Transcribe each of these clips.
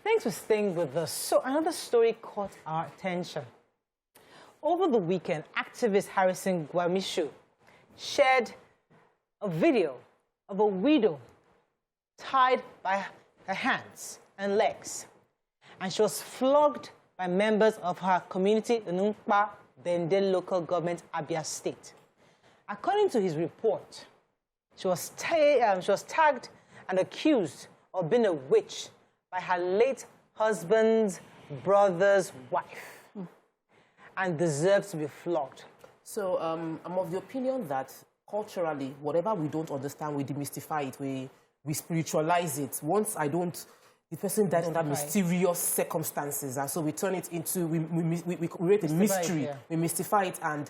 Thanks for staying with us. So another story caught our attention. Over the weekend, activist Harrison Gwamnishu shared a video of a widow tied by her hands and legs. And she was flogged by members of her community in Nkpa Bende Local Government, Abia State. According to his report, she was tagged and accused of being a witch by her late husband's brother's wife and deserves to be flogged. So I'm of the opinion that culturally, whatever we don't understand, we demystify it, we spiritualize it. Once the person died under mysterious circumstances, and so we turn it into, we create a mystery, we mystify it and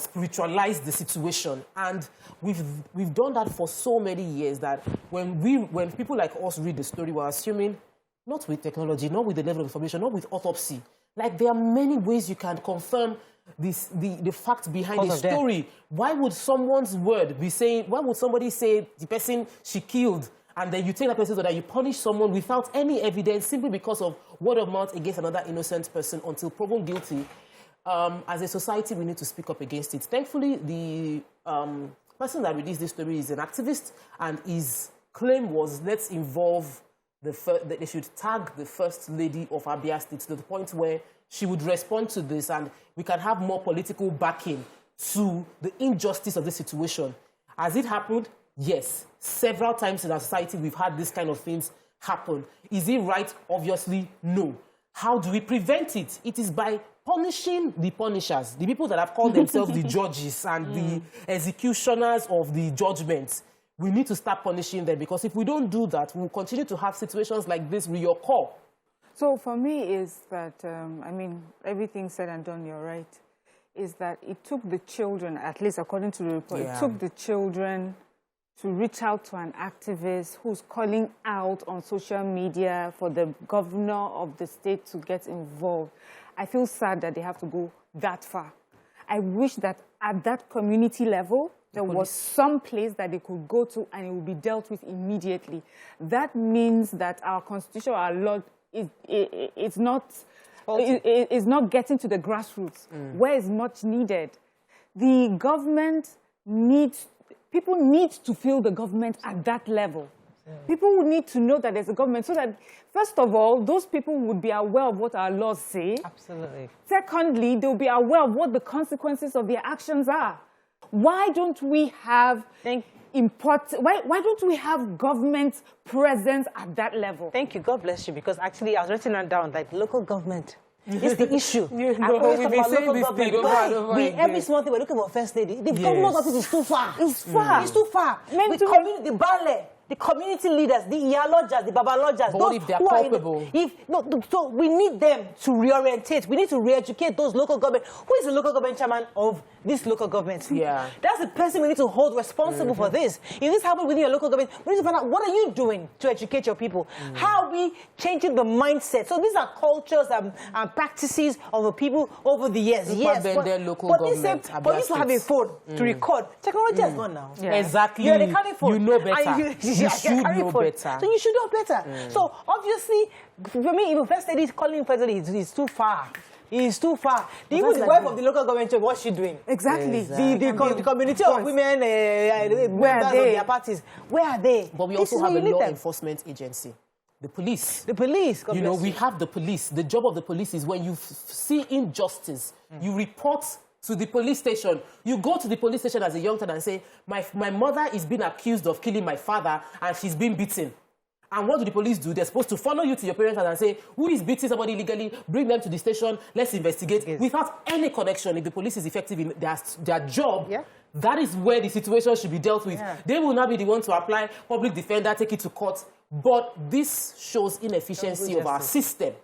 spiritualize the situation. And we've done that for so many years that when people like us read the story, we're assuming, not with technology, not with the level of information, not with autopsy. Like, there are many ways you can confirm the fact behind the story. Why would someone's word be saying, why would somebody say the person she killed, and then you take that person so that you punish someone without any evidence simply because of word of mouth against another innocent person until proven guilty? As a society, we need to speak up against it. Thankfully, the person that released this story is an activist, and his claim was, let's involve that they should tag the First Lady of Abia State to the point where she would respond to this, and we can have more political backing to the injustice of the situation. Has it happened? Yes. Several times in our society, we've had this kind of things happen. Is it right? Obviously, no. How do we prevent it? It is by punishing the punishers, the people that have called themselves the judges and the executioners of the judgments. We need to start punishing them, because if we don't do that, we'll continue to have situations like this reoccur. So for me is that, I mean, everything said and done, you're right, is that it took the children, at least according to the report, it took the children to reach out to an activist who's calling out on social media for the governor of the state to get involved. I feel sad that they have to go that far. I wish that at that community level, there was some place that they could go to and it would be dealt with immediately. That means that our constitution, our law, is not getting to the grassroots, where it's much needed. The government needs, people need to feel the government at that level. People would need to know that there's a government, so that, first of all, those people would be aware of what our laws say. Absolutely. Secondly, they'll be aware of what the consequences of their actions are. Why don't we have why don't we have government presence at that level? Thank you. God bless you, because actually I was writing that down, like local government. It's the issue. We've been saying this thing every small thing, we're looking for First Lady. The government office is too far. It's far. It's too far. The Bale, the community leaders, the Iyalojas, the Babalojas. But if they're culpable? So we need them to reorientate. We need to re-educate those local government. Who is the local government chairman of this local government? Yeah. That's the person we need to hold responsible for this. If this happens within your local government, we need to find out, what are you doing to educate your people? How are we changing the mindset? So these are cultures and practices of the people over the years. Yes, but you to have a phone to record. Technology has gone now. Yeah. Exactly. You're the carry phone. You know better. You should know better. So you should know better. So obviously, for me, if First Lady is calling First Lady, it's too far. It's too far. Even the wife of the local government, what's she doing? Exactly. The community of women, members of their parties, where are they? But we also have a law enforcement agency. The police. The police. You know, we have the police. The job of the police is, when you see injustice, you report to the police station. You go to the police station as a young child and say, my mother is being accused of killing my father and she's being beaten. And what do the police do? They're supposed to follow you to your parents and say, who is beating somebody illegally? Bring them to the station. Let's investigate. Without any connection. If the police is effective in their job, that is where the situation should be dealt with. They will not be the one to apply public defender, take it to court. But this shows inefficiency of our system.